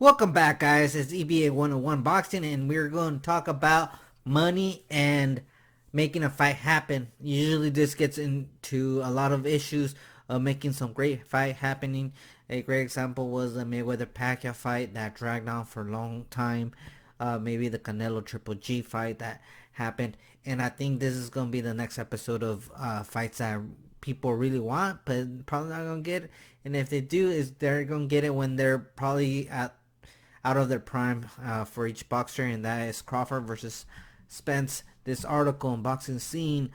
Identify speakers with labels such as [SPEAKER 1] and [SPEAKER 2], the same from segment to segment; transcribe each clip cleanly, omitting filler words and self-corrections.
[SPEAKER 1] Welcome back, guys. It's EBA 101 Boxing, and we're going to talk about money and making a fight happen. Usually, this gets into a lot of issues of making some great fight happening. A great example was the Mayweather-Pacquiao fight that dragged on for a long time. Maybe the Canelo Triple G fight that happened. And I think this is going to be the next episode of fights that people really want, but probably not going to get. And if they do, is they're going to get it when they're probably out of their prime for each boxer, and that is Crawford versus Spence. This article in Boxing Scene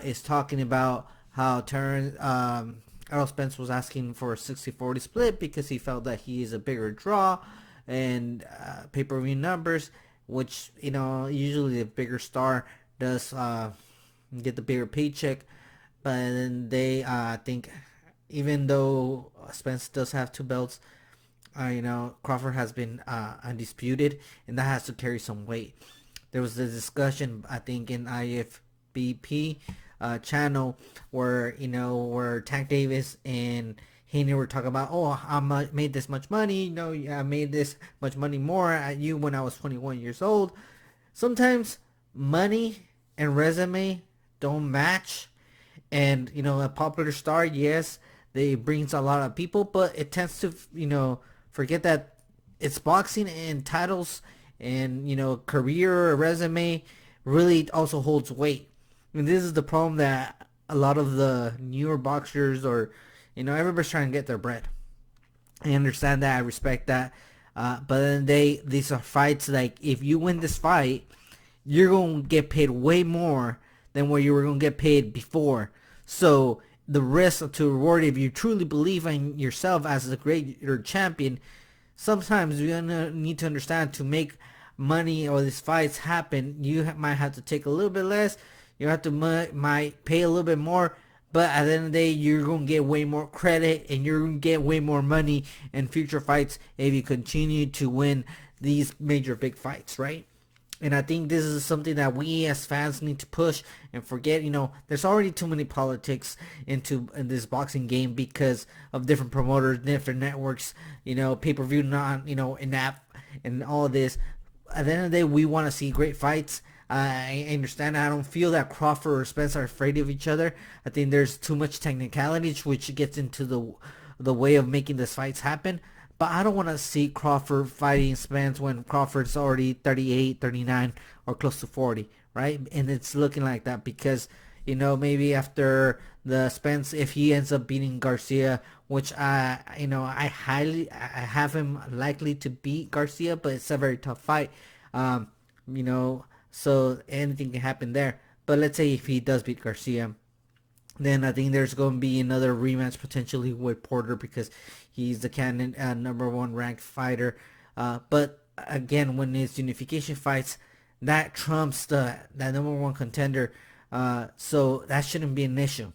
[SPEAKER 1] is talking about how Errol Spence was asking for a 60-40 split because he felt that he is a bigger draw and pay-per-view numbers, which, usually the bigger star does get the bigger paycheck. But then they think, even though Spence does have two belts, Crawford has been undisputed, and that has to carry some weight. There was a discussion, I think, in IFBP channel where, where Tank Davis and Haney were talking about, I made this much money, I made this much money more at you when I was 21 years old. Sometimes money and resume don't match, and, a popular star, yes, they brings a lot of people, but it tends to, forget that it's boxing, and titles and, career or resume really also holds weight. And this is the problem that a lot of the newer boxers, or, everybody's trying to get their bread. I understand that. I respect that. But then these are fights, like, if you win this fight, you're going to get paid way more than what you were going to get paid before. So the risk to reward, if you truly believe in yourself as a greater champion, sometimes you're gonna need to understand, to make money or these fights happen, you might have to take a little bit less. You have to might pay a little bit more, but at the end of the day, you're gonna get way more credit, and you're gonna get way more money in future fights if you continue to win these major big fights, right? And I think this is something that we as fans need to push and forget. There's already too many politics in this boxing game because of different promoters, different networks, pay-per-view, not, in-app, and all of this. At the end of the day, we want to see great fights. I understand. I don't feel that Crawford or Spence are afraid of each other. I think there's too much technicality, which gets into the way of making these fights happen. But I don't want to see Crawford fighting Spence when Crawford's already 38, 39, or close to 40, right? And it's looking like that because, maybe after the Spence, if he ends up beating Garcia, which I have him likely to beat Garcia, but it's a very tough fight, so anything can happen there. But let's say if he does beat Garcia, then I think there's going to be another rematch potentially with Porter because he's the canon number one ranked fighter. But again, when it's unification fights, that trumps that number one contender. So that shouldn't be an issue,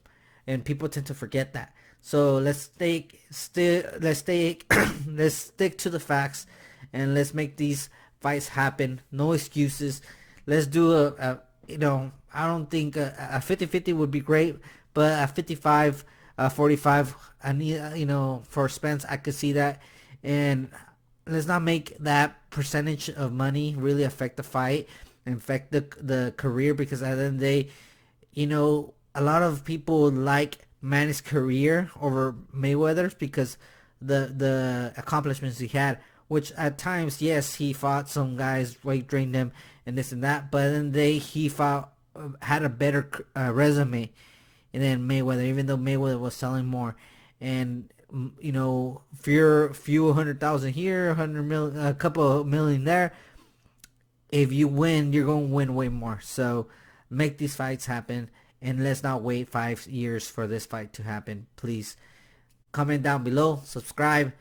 [SPEAKER 1] and people tend to forget that. So let's stick let's stick to the facts, and let's make these fights happen. No excuses. Let's do I don't think a 50-50 would be great, but a 55-45, I need, for Spence, I could see that. And let's not make that percentage of money really affect the fight and affect the career, because at the end of the day, a lot of people like Manny's career over Mayweather's because the accomplishments he had, which at times, yes, he fought some guys, weight drained them, and this and that, but then he had a better resume than Mayweather, even though Mayweather was selling more. And few 100,000 here, 100 million, a couple of million there. If you win, you're going to win way more. So make these fights happen, and let's not wait 5 years for this fight to happen. Please comment down below, subscribe,